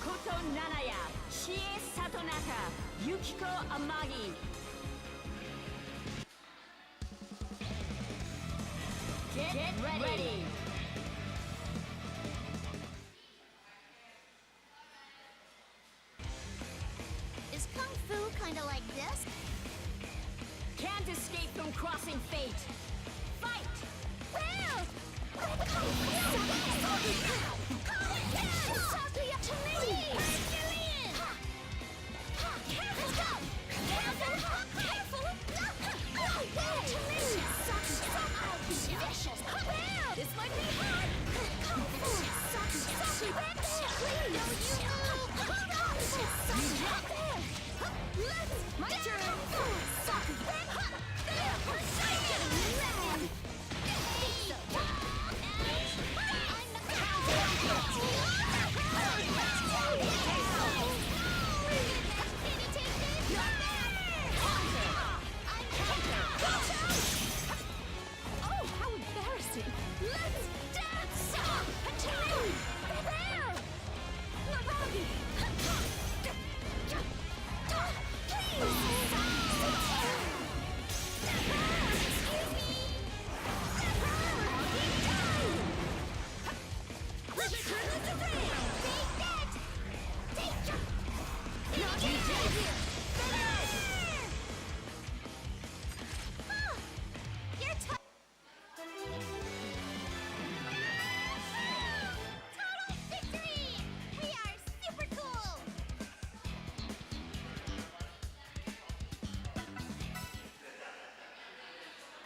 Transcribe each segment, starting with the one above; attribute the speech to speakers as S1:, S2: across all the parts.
S1: Makoto Nanaya, Chie Satonaka, Yukiko Amagi. Get ready.
S2: Is Kung Fu kinda like this?
S1: Can't escape from crossing fate. Fight!
S2: Well! Kung Fu! Sakuya to me! Herculean! Careful! Careful! To me! Vicious! This might be hard! Kung Fu! Sakuya! Please! Let's... My turn! Sakuya! There! I'm getting mad! Oh, how embarrassing! Let's dance! There! Navagi!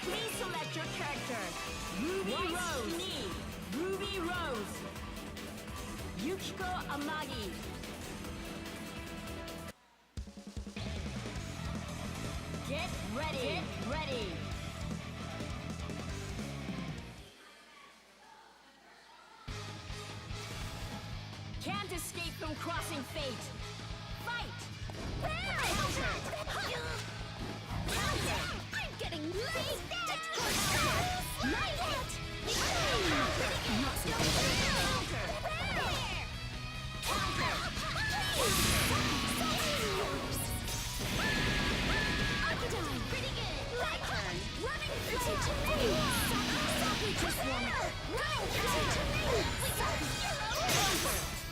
S1: Please select your character. Ruby Rose. Ruby Rose. Yukiko Amagi. Get ready. Get ready. Can't escape from crossing fate. Fight! Counter!
S2: I'm getting laid dead! Not yet! Counter! Archetype! Pretty good! My turn! Running flame to me! Saku just warm up! Running flame to me! Counter!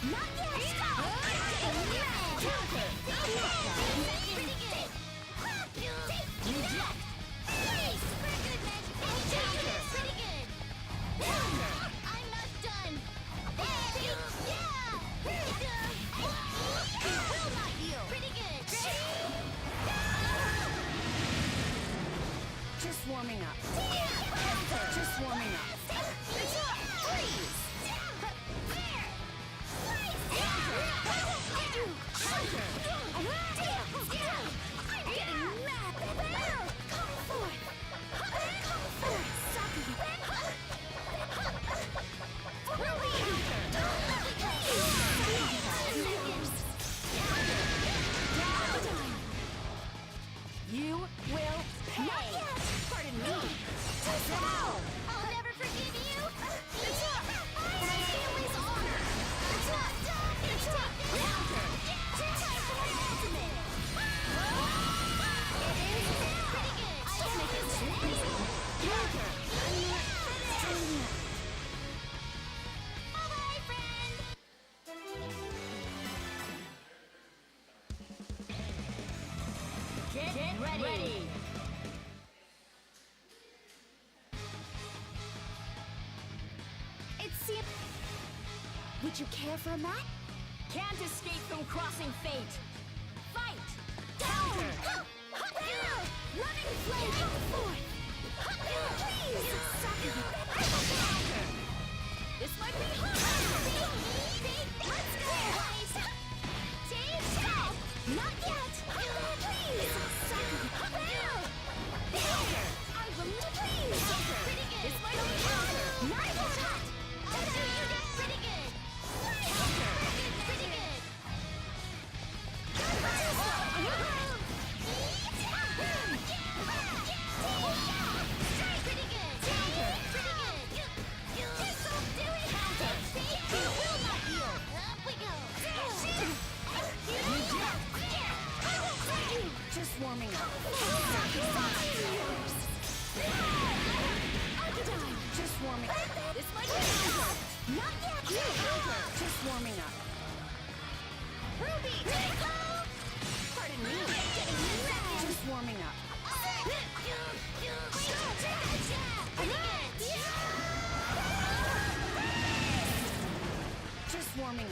S2: Not yet! Counter! Pretty good! Reject! Please! For good magic! Counter! Pretty good! Counter! I'm not done! Yeah! Will not you! Pretty good!
S1: Just warming up.
S2: Counter!
S1: Just warming up.
S2: Please! There! Counter! I'm getting mad! Come forth! Come forth!
S1: You will pay.
S2: Not yet!
S1: Pardon me.
S2: I'll never forgive you! My family's honor! It's not done! It's not
S1: Counter!
S2: time for my ultimate! It is pretty good! I'll make it easy!
S1: Counter!
S2: Bye-bye, friend!
S1: Get ready.
S2: Would you care for a mat?
S1: Can't escape from crossing fate. Fight!
S2: Counter! Running flame! Come forth! Please!
S1: Counter!
S2: This might be hard! Let's go! Save stop! Not yet! Please! I will not please! Pretty good! This might be hard! Not yet! Pretty good! Pretty good! Pretty good! This'll do it! You will not yield! Up we go! Just warming up.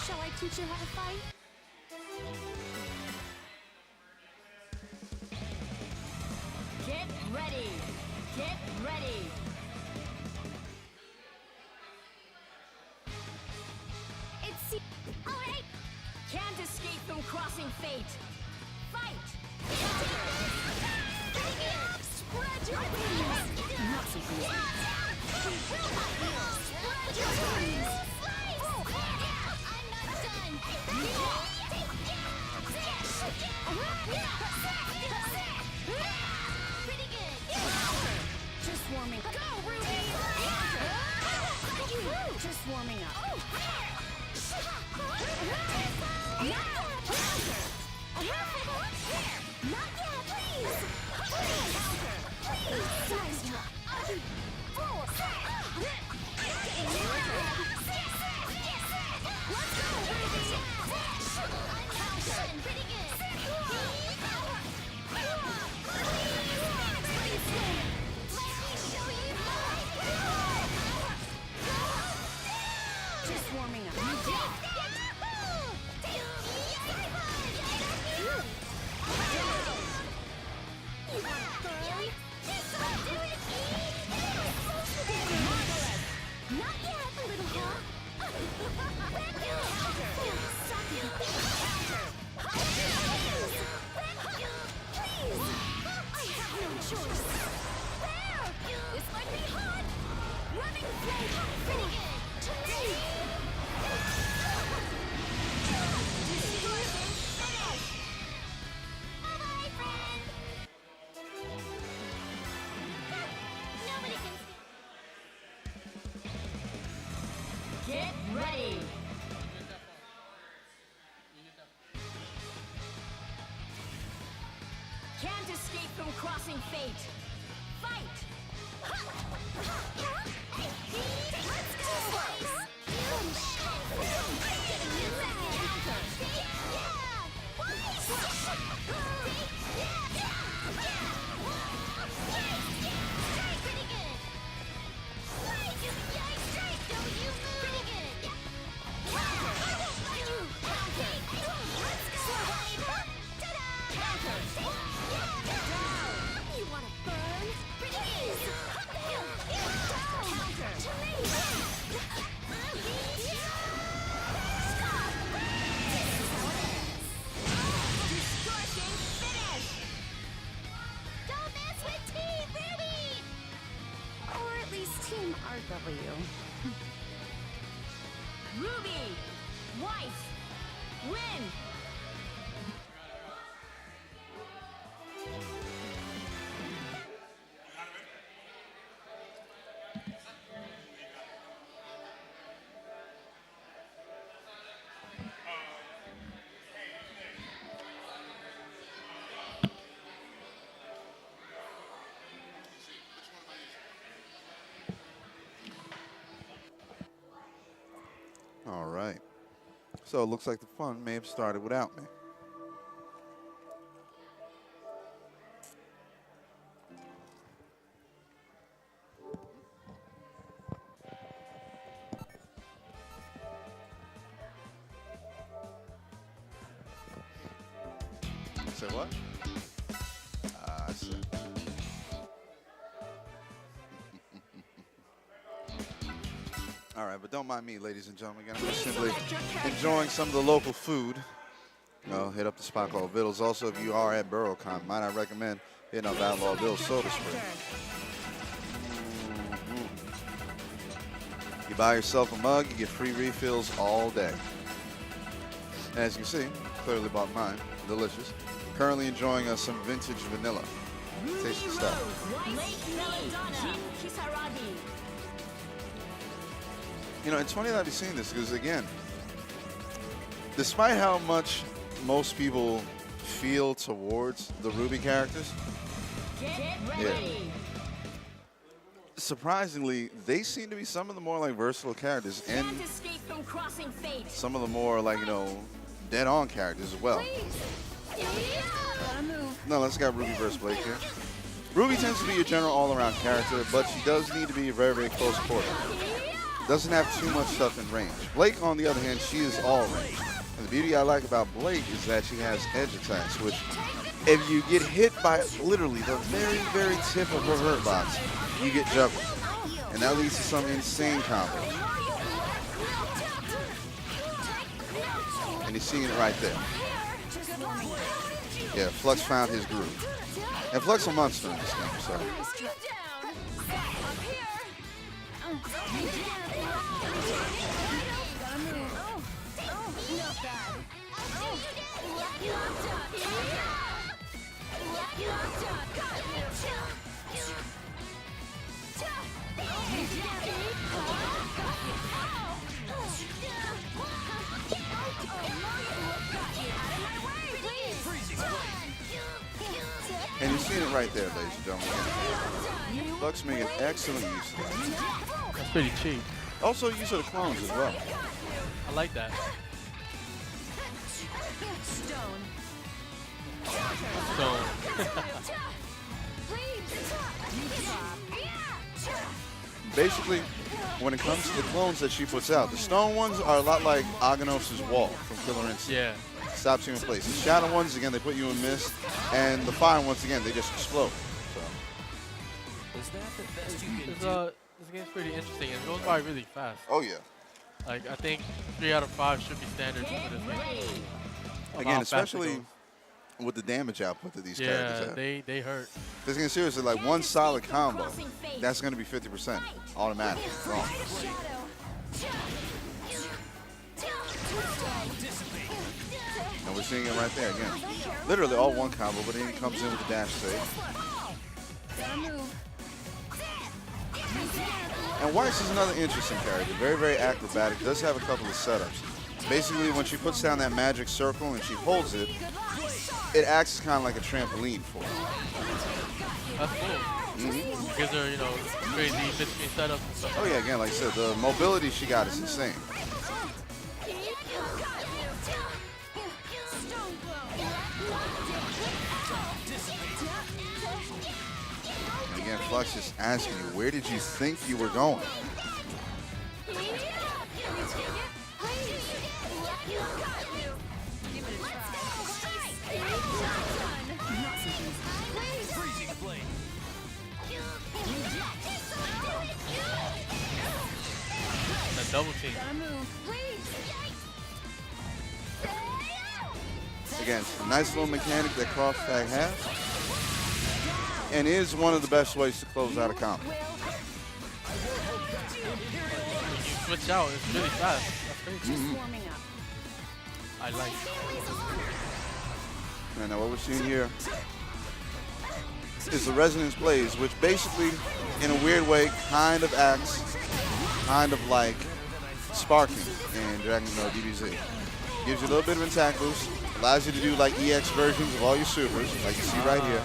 S2: Shall I teach you how to fight?
S1: Get ready. Get ready.
S2: It's alright.
S1: Can't escape from crossing fate. Fight.
S2: Spread your wings.
S1: Not so good.
S2: Spread your wings. I'm not done. Pretty good. Just warming up. Go, Ruby! Just warming up. Not yet, please! Please! Size drop. Let's go, Ruby! I'm pretty good. Just warming up. Not yet, little girl. Please! I have no choice. There! This might be hot! Running flame! Pretty good! To me! Bye-bye, friend! Nobody can...
S1: Get ready. Can't escape from crossing fate. Fight.
S2: Let's go! You wanna burn? Pretty easy! Counter! To me! Stop! This is how it ends!
S1: Distortion finish.
S2: Don't mess with Team Ruby! Or at least Team RW.
S1: Ruby. White. Win.
S3: All right. So it looks like the fun may have started without me. Say what? I see. All right, but don't mind me, ladies and gentlemen. Again, I'm just simply enjoying some of the local food. You know, hit up the spot called Vittles. Also, if you are at BoroughCon, might I recommend hitting up Outlaw Bill's Soda Spray. You buy yourself a mug, you get free refills all day. As you see, clearly bought mine. Delicious. Currently enjoying some vintage vanilla. Tasty stuff. You know, it's funny that I've been seeing this because, again, despite how much most people feel towards the Ruby characters.
S1: Get ready.
S3: Surprisingly, they seem to be some of the more like versatile characters and
S1: Can't escape from crossing fate.
S3: some of the more like, you know, dead-on characters as well.
S2: Gotta move.
S3: No, let's got Ruby versus Blake here. Ruby tends to be your general all-around character, but she does need to be a very, very close quarter. Doesn't have too much stuff in range. Blake, on the other hand, she is all range. And the beauty I like about Blake is that she has edge attacks, which if you get hit by literally the very, very tip of her hurt box, you get juggled. And that leads to some insane combos. And you're seeing it right there. Yeah, Flux found his groove. And Flux a monster in this game, so. And you're seeing it right there, ladies and gentlemen. Flux making excellent use of that.
S4: That's pretty cheap.
S3: Also use of the clones as well.
S4: I like that. Stone.
S3: Basically, when it comes to the clones that she puts out, the stone ones are a lot like Aghanos's wall from Killer Instinct.
S4: Yeah.
S3: Stops you in place. The shadow ones, again, they put you in mist. And the fire ones, again, they just explode. So.
S4: This game's pretty interesting. It goes by really fast.
S3: Oh, yeah.
S4: Like, I think 3 out of 5 should be standard for this game.
S3: Again, especially with the damage output that these characters have.
S4: Yeah, they hurt.
S3: This game, seriously, like one solid combo, that's going to be 50% automatic. Wrong. And we're seeing it right there again. Literally all one combo, but then he comes in with the dash save. And Weiss is another interesting character. Very, very acrobatic. Does have a couple of setups. Basically, when she puts down that magic circle and she holds it, it acts kind of like a trampoline for her.
S4: That's cool. Gives her, you know, crazy mid-screen setups and stuff.
S3: Oh yeah, again, like I said, the mobility she got is insane. And again, Flux is asking you, where did you think you were going?
S4: That double team.
S3: Again, a nice little mechanic that cross tag has, and is one of the best ways to close out a combo.
S4: When you switch out, it's really fast. That's crazy. I like it.
S3: And now what we're seeing here is the Resonance Blaze, which basically, in a weird way, kind of acts kind of like Sparking in Dragon Ball DBZ. Gives you a little bit of attack boost, allows you to do like EX versions of all your supers, like you see right here,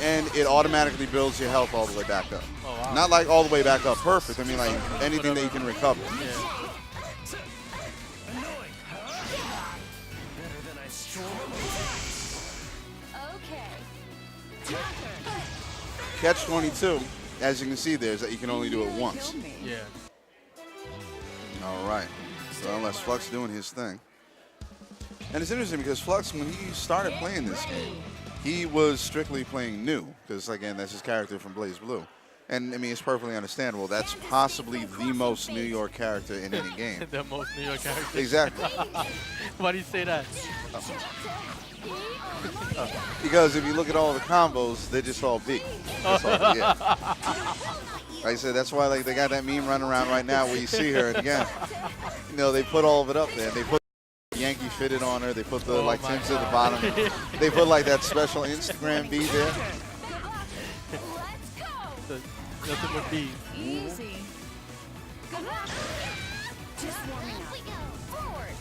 S3: and it automatically builds your health all the way back up.
S4: Oh, wow.
S3: Not like all the way back up perfect, I mean like anything that you can recover.
S4: Yeah.
S3: Catch 22, as you can see there, is that you can only do it once.
S4: Yeah.
S3: All right. So unless Flux doing his thing. And it's interesting because Flux, when he started playing this game, he was strictly playing new, because again, that's his character from Blaze Blue. And I mean, it's perfectly understandable. That's possibly the most New York character in any game.
S4: The most New York character.
S3: Exactly.
S4: Why do you say that?
S3: Because if you look at all the combos, they're just all big. That's all, yeah. Like I said, that's why like they got that meme running around right now where you see her, and again, you know, they put all of it up there. They put Yankee fitted on her. They put the like Tim's at the bottom. They put like that special Instagram bead there.
S4: Nothing but bees.
S2: Easy. Good luck. Just warming up. Forward.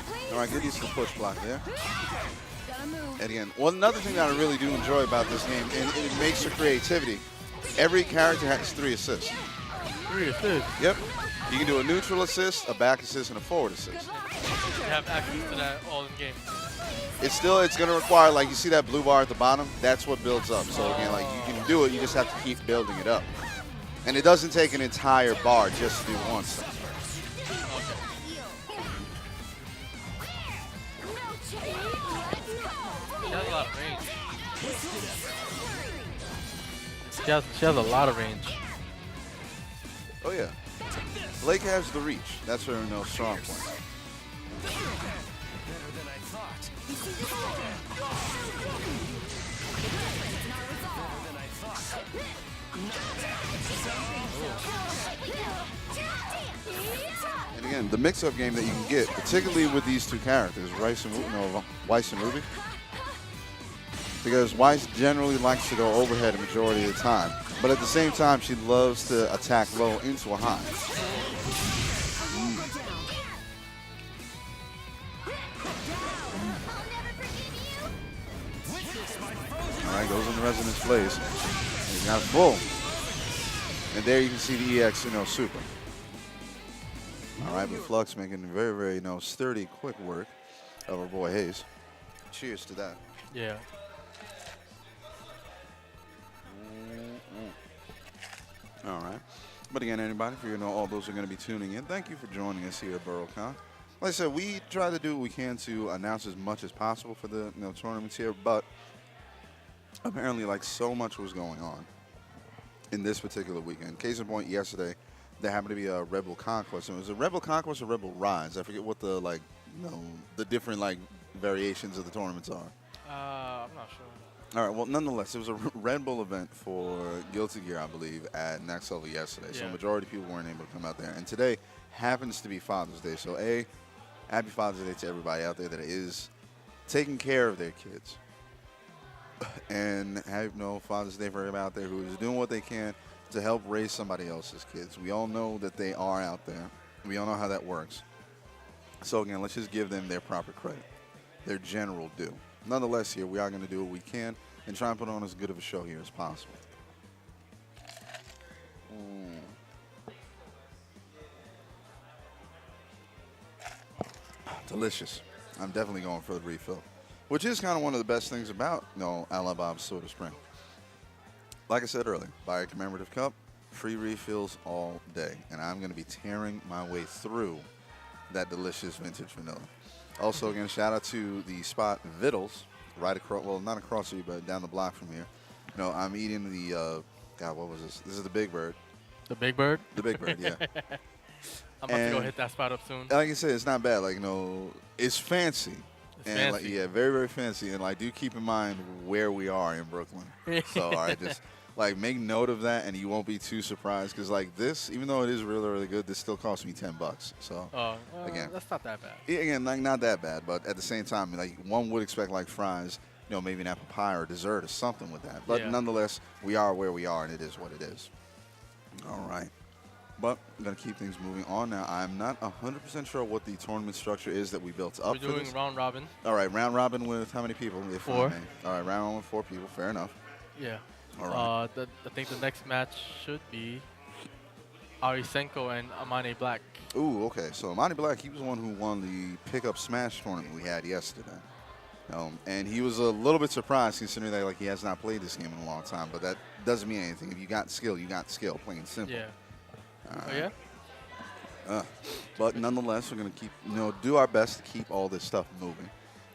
S2: Please.
S3: All right, good use of the push block there.
S2: Gotta move.
S3: And again, well, another thing that I really do enjoy about this game, and it makes for creativity, every character has 3 assists.
S4: 3 assists.
S3: Yep. You can do a neutral assist, a back assist, and a forward assist.
S4: You have access to that all in game.
S3: It's going to require, like, you see that blue bar at the bottom? That's what builds up. So, again, like, you can do it. You just have to keep building it up. And it doesn't take an entire bar just to do one stuff.
S4: She has a lot of range. She has a lot of range.
S3: Oh, yeah. Blake has the reach. That's her strong point. And again, the mix-up game that you can get, particularly with these 2 characters, Weiss and Ruby, because Weiss generally likes to go overhead a majority of the time, but at the same time, she loves to attack low into a high. All right, goes into Resonance Blaze. He's got full. And there you can see the EX, super. All right, but Flux making very, very, sturdy, quick work of our boy Hayes. Cheers to that.
S4: Yeah.
S3: All right. But again, anybody, for all those who are going to be tuning in, thank you for joining us here at BoroughCon. Like I said, we try to do what we can to announce as much as possible for the tournaments here, but apparently, like, so much was going on in this particular weekend. Case in point, yesterday, there happened to be a Rebel Conquest. And it was a Rebel Conquest or Rebel Rise. I forget what the, the different, variations of the tournaments are.
S4: I'm not sure.
S3: All right, well, nonetheless, it was a Red Bull event for Guilty Gear, I believe, at Next Level yesterday. So the majority of people weren't able to come out there. And today happens to be Father's Day. So, happy Father's Day to everybody out there that is taking care of their kids. And have Father's Day for everybody out there who is doing what they can to help raise somebody else's kids. We all know that they are out there. We all know how that works. So, again, let's just give them their proper credit, their general due. Nonetheless, here we are going to do what we can and try and put on as good of a show here as possible. Delicious. I'm definitely going for the refill, which is kind of one of the best things about Alabama Soda Spring. Like I said earlier, buy a commemorative cup, free refills all day, and I'm going to be tearing my way through that delicious vintage vanilla. Also, again, shout out to the spot Vittles, right across, well, not across you, but down the block from here. I'm eating the, God, what was this? This is the Big Bird.
S4: The Big Bird?
S3: The Big Bird, yeah.
S4: I'm about to go hit that spot up soon.
S3: Like I said, it's not bad. It's fancy.
S4: It's fancy.
S3: Yeah, very, very fancy. And, do keep in mind where we are in Brooklyn. So, all right, just, make note of that, and you won't be too surprised. Because, this, even though it is really, really good, this still cost me $10. So, again.
S4: That's not that bad.
S3: Again, not that bad. But at the same time, one would expect, fries, maybe an apple pie or dessert or something with that. But nonetheless, we are where we are, and it is what it is. All right. But I'm going to keep things moving on now. I'm not 100% sure what the tournament structure is that we built up.
S4: We're doing round robin.
S3: All right, round robin with how many people?
S4: 4.
S3: All right, round robin with 4 people. Fair enough.
S4: Yeah.
S3: All right.
S4: I think the next match should be Arisenko and Amane Black.
S3: Ooh, okay. So Amane Black, he was the one who won the pickup smash tournament we had yesterday. And he was a little bit surprised considering that he has not played this game in a long time. But that doesn't mean anything. If you got skill, you got skill, plain and simple.
S4: Yeah.
S3: Oh,
S4: yeah?
S3: But nonetheless, we're going to keep, do our best to keep all this stuff moving.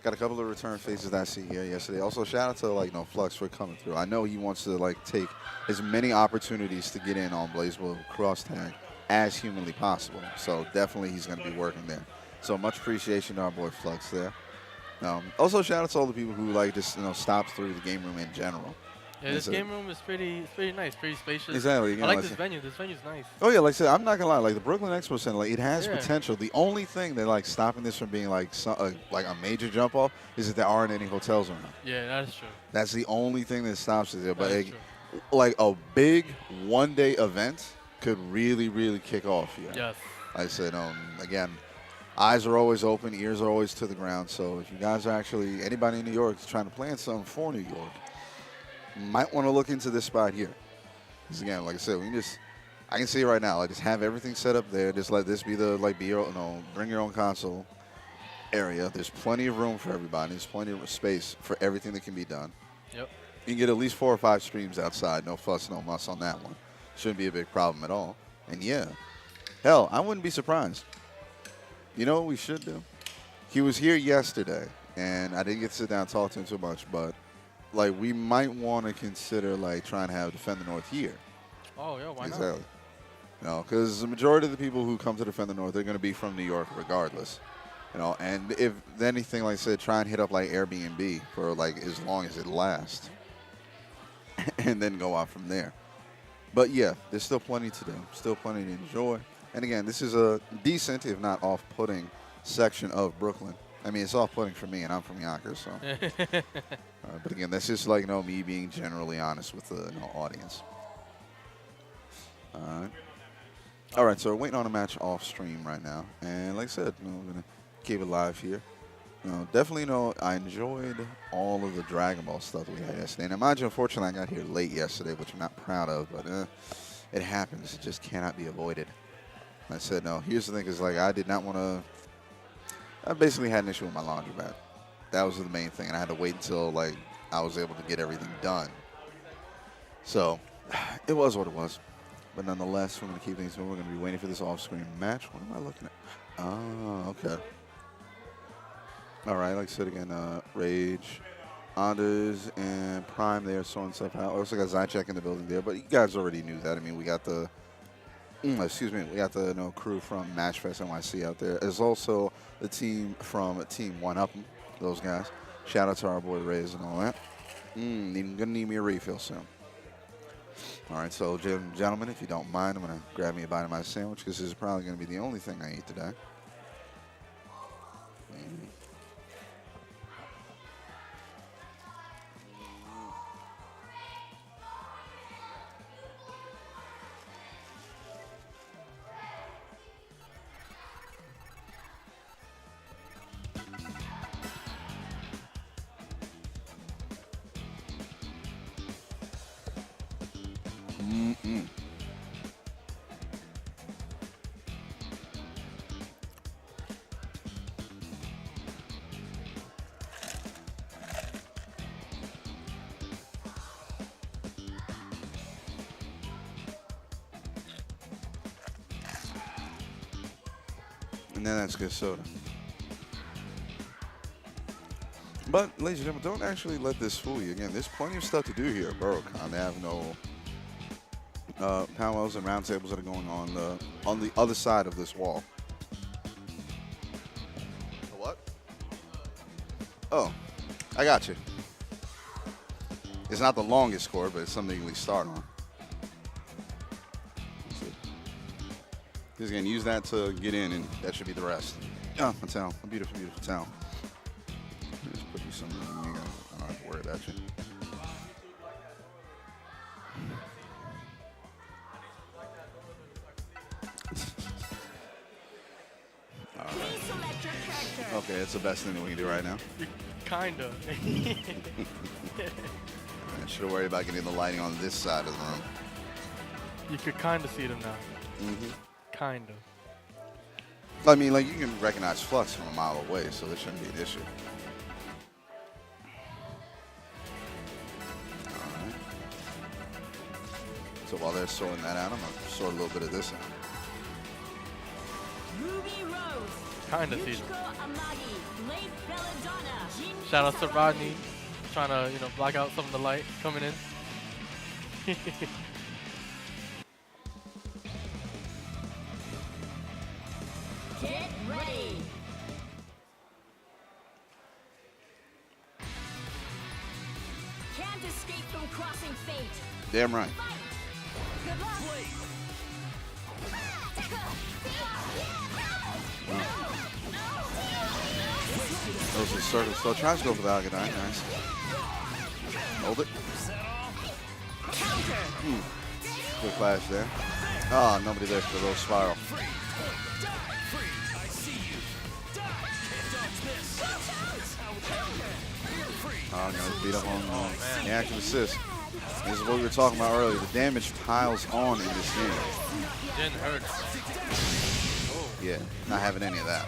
S3: Got a couple of return faces that I see here yesterday. Also, shout out to, Flux for coming through. I know he wants to, take as many opportunities to get in on BlazBlue cross tag as humanly possible. So, definitely he's going to be working there. So, much appreciation to our boy Flux there. Also, shout out to all the people who, just, stop through the game room in general.
S4: Yeah, this game room is pretty nice, pretty spacious.
S3: Exactly.
S4: I like this venue. This venue's nice.
S3: Oh, yeah, like I said, I'm not going to lie. The Brooklyn Expo Center, it has potential. The only thing that, stopping this from being, a major jump-off is that there aren't any hotels around.
S4: Yeah, that is true.
S3: That's the only thing that stops it there. But,
S4: true.
S3: A big one-day event could really, really kick off here.
S4: Yes.
S3: Like I said, again, eyes are always open, ears are always to the ground. So if you guys are actually, anybody in New York is trying to plan something for New York, might want to look into this spot here. Because again, like I said, I can see it right now. Like, just have everything set up there. Just let this be the, bring your own console area. There's plenty of room for everybody. There's plenty of space for everything that can be done.
S4: Yep.
S3: You can get at least 4 or 5 streams outside. No fuss, no muss on that one. Shouldn't be a big problem at all. And yeah, hell, I wouldn't be surprised. You know what we should do? He was here yesterday, and I didn't get to sit down and talk to him too much, but like we might want to consider like trying to have Defend the North here.
S4: Oh yeah, why not?
S3: Exactly. You know, because the majority of the people who come to Defend the North, they're going to be from New York regardless. You know, and if anything, like I said, try and hit up like Airbnb for like as long as it lasts, and then go out from there. But yeah, there's still plenty to do, still plenty to enjoy. And again, this is a decent, if not off-putting, section of Brooklyn. I mean, it's off-putting for me, and I'm from Yonkers, so. But again, that's just like me being generally honest with the audience. All right, so we're waiting on a match off stream right now, and like I said, we're gonna keep it live here. Definitely, I enjoyed all of the Dragon Ball stuff we had yesterday. And mind you, unfortunately, I got here late yesterday, which I'm not proud of, but it happens. It just cannot be avoided. I said, no, here's the thing, is like I did not want to. I basically had an issue with my laundromat. That was the main thing, and I had to wait until like I was able to get everything done. So it was what it was. But nonetheless, we're going to keep things moving. We're going to be waiting for this off-screen match. What am I looking at? Oh, okay. All right, like I said again, Rage, Anders, and Prime there sorting stuff out. Also got Zychek in the building there, but you guys already knew that. I mean, we got the, we got the crew from Matchfest NYC out there. There's also the team from Team 1UP, those guys. Shout out to our boy Reyes and all that. Gonna need me a refill soon. All right, so gentlemen, if you don't mind, I'm gonna grab me a bite of my sandwich because this is probably gonna be the only thing I eat today. And then that's good soda. But, ladies and gentlemen, don't actually let this fool you. Again, there's plenty of stuff to do here at BoroughCon. They have no powwows and roundtables that are going on the other side of this wall. The what? Oh, I got you. It's not the longest chord, but it's something you can at least start on. Just gonna use that to get in, and that should be the rest. Oh, a towel, a beautiful, beautiful towel. Just put you some in. I don't have to worry about you.
S1: Please select your character.
S3: Okay, it's the best thing that we can do right now.
S4: Kinda.
S3: I should worry about getting the lighting on this side of the room.
S4: You could kinda see them now.
S3: Mm-hmm.
S4: Kinda.
S3: I mean, like, you can recognize Flux from a mile away, so there shouldn't be an issue. All right. So while they're sorting that out, I'm going to sort a little bit of this out.
S1: Ruby Rose.
S4: Kinda see them.
S1: Yukiko Amagi. Late Belladonna. Jin
S4: Shout out to
S1: Kisaragi.
S4: Rodney, trying to block out some of the light coming in.
S1: Get ready. Can't escape from crossing fate.
S3: Damn right.
S1: Fight. Good luck.
S3: Those are circles. So tries to go for the Algadine. Nice. Hold it.
S1: Counter.
S3: Quick flash there. Oh, nobody there for the little spiral. I'm gonna beat up on
S4: man.
S3: the active assist. This is what we were talking about earlier. The damage piles on in this game.
S4: Didn't hurt. Oh.
S3: Yeah, not having any of that.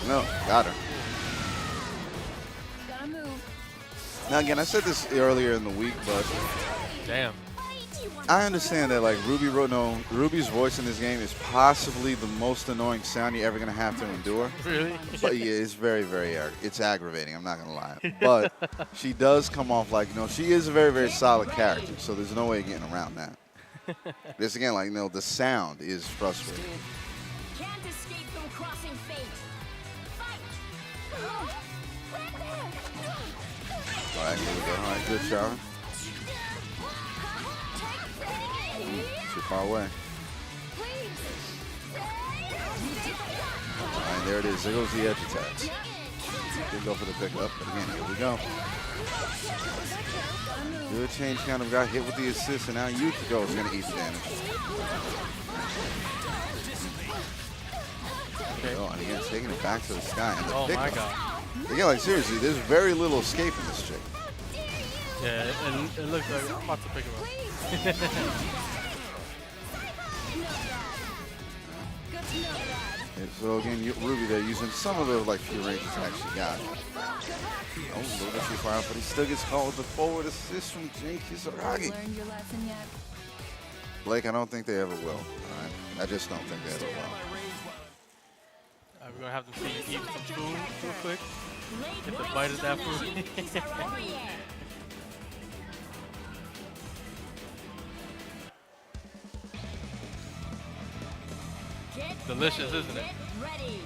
S3: No, got her.
S2: Gotta move.
S3: Now again, I said this earlier in the week, but
S4: Damn.
S3: I understand that like Ruby's voice in this game is possibly the most annoying sound you're ever gonna have to endure.
S4: Really?
S3: But yeah, it's very, it's aggravating. I'm not gonna lie. But she does come off like she is a very, very solid character. So there's no way of getting around that. This again, like the sound is frustrating.
S1: Can't escape from crossing fate. Fight!
S3: All right, here we go. All right, good shower. Too far away. All right, there it is. There goes the edge attacks. Didn't go for the pickup, but again, here we go. Good change counter. Got hit with the assist, and now Yukiko is going to eat the damage.
S4: Okay.
S3: Oh, and again, taking it back to the sky. And the
S4: Oh my
S3: pickup.
S4: god.
S3: Again, like seriously, there's very little escape in this chick.
S4: Yeah, it looks like I'm about to pick him up.
S3: And so again, Ruby there using some of the few ranges that she got. Oh, a little bit too far out, but he still gets called with the forward assist from Jin Kisaragi.
S2: Learned your lesson yet?
S3: Blake, I don't think they ever will. All right? I just don't think they ever will.
S4: We're gonna have to see you eat some food real quick. Get the bite of that food. Delicious, isn't it?
S1: Ready.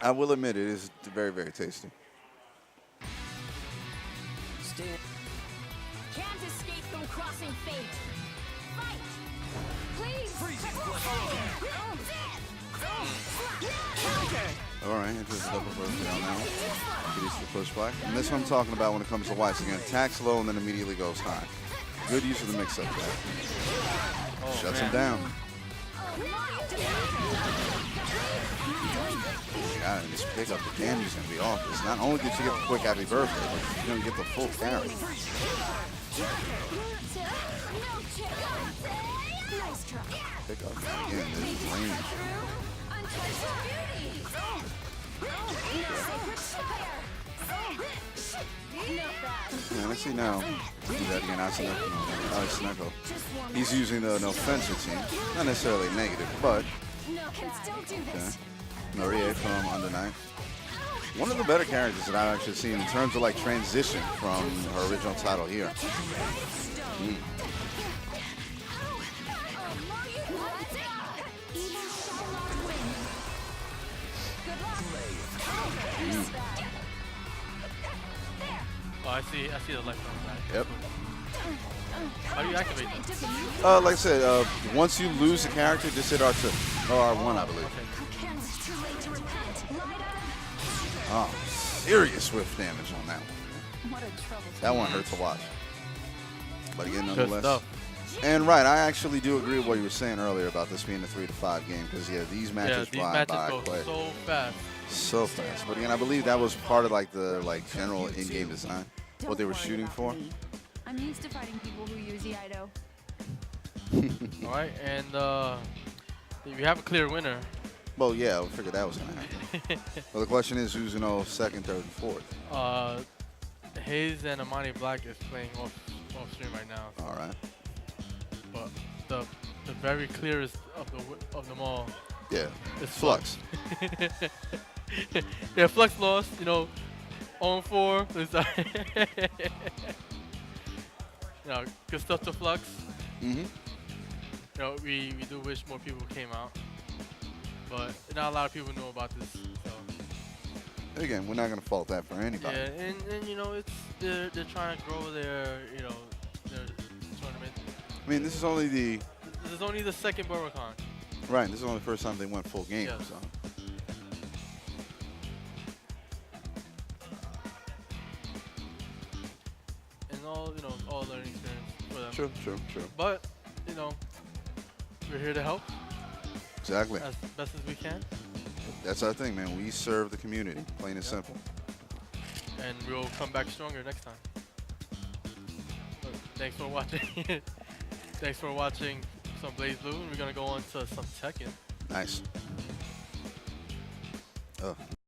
S3: I will admit it is very, very tasty.
S1: Can't escape from crossing fate. Fight!
S3: All right, into the double burst down now. Gets the pushback. And this one I'm talking about when it comes to Weiss. Again, attacks low and then immediately goes high. Good use of the mix-up there.
S4: Oh,
S3: Shuts
S4: man.
S3: him down. God, and this pickup, the damage is going to be off. Because not only did she get the quick happy birthday, but she's going to get the full carry.
S2: Nice try.
S3: Pickup, again, this range. Man, let's see now. Do that again. Snecko. He's using the fencer team. Not necessarily negative, but
S2: Can still do this.
S3: Marie from Under Knife. One of the better characters that I've actually seen in terms of transition from her original title here.
S4: Oh, I see the left arm back.
S3: Yep.
S4: How do you activate that?
S3: Like I said, once you lose the character, just hit R2 or R1, I believe. Oh, serious whiff damage on that one.
S2: What a trouble.
S3: That one hurt to watch. But again,
S4: Good
S3: nonetheless.
S4: stuff.
S3: And right, I actually do agree with what you were saying earlier about this being a 3 to 5 game because these matches
S4: These
S3: fly
S4: matches
S3: by
S4: go
S3: quick.
S4: so fast.
S3: So fast. But again, I believe that was part of the general in-game design, what they were shooting for.
S2: I'm used to fighting people who use the Ido.
S4: All right, and you have a clear winner.
S3: Well, yeah, I figured that was gonna happen. Well, the question is who's second, third, and fourth.
S4: Hayes and Amani Black is playing off stream right now.
S3: All right.
S4: But the very clearest of them all.
S3: Yeah.
S4: is
S3: Flux.
S4: Yeah, Flux lost. 0-4. Good stuff to Flux.
S3: Mm-hmm.
S4: We do wish more people came out, but not a lot of people know about this. So.
S3: Again, we're not gonna fault that for anybody.
S4: Yeah, and it's they're trying to grow their their tournament.
S3: I mean, this is only
S4: the second BoroughCon.
S3: right. This is only the first time they went full game.
S4: Yes.
S3: So.
S4: And all learning experience for them.
S3: True.
S4: But we're here to help.
S3: Exactly.
S4: as best as we can,
S3: That's our thing, man. We serve the community, plain and simple.
S4: and we'll come back stronger next time. But thanks for watching. Thanks for watching some Blaze Blue, and we're gonna go on to some Tekken.
S3: Nice. Oh.